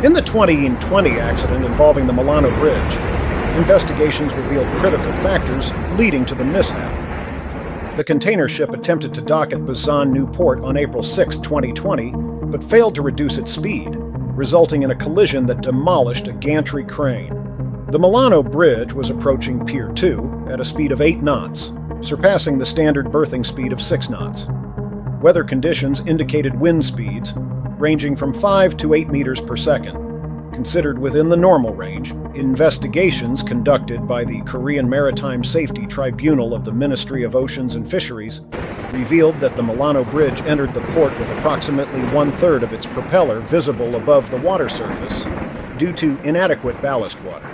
In the 2020 accident involving the Milano Bridge, investigations revealed critical factors leading to the mishap. The container ship attempted to dock at Busan New Port on April 6, 2020, but failed to reduce its speed, resulting in a collision that demolished a gantry crane. The Milano Bridge was approaching Pier 2 at a speed of 8 knots, surpassing the standard berthing speed of 6 knots. Weather conditions indicated wind speeds ranging from 5 to 8 meters per second. Considered within the normal range, investigations conducted by the Korean Maritime Safety Tribunal of the Ministry of Oceans and Fisheries revealed that the Milano Bridge entered the port with approximately one-third of its propeller visible above the water surface due to inadequate ballast water.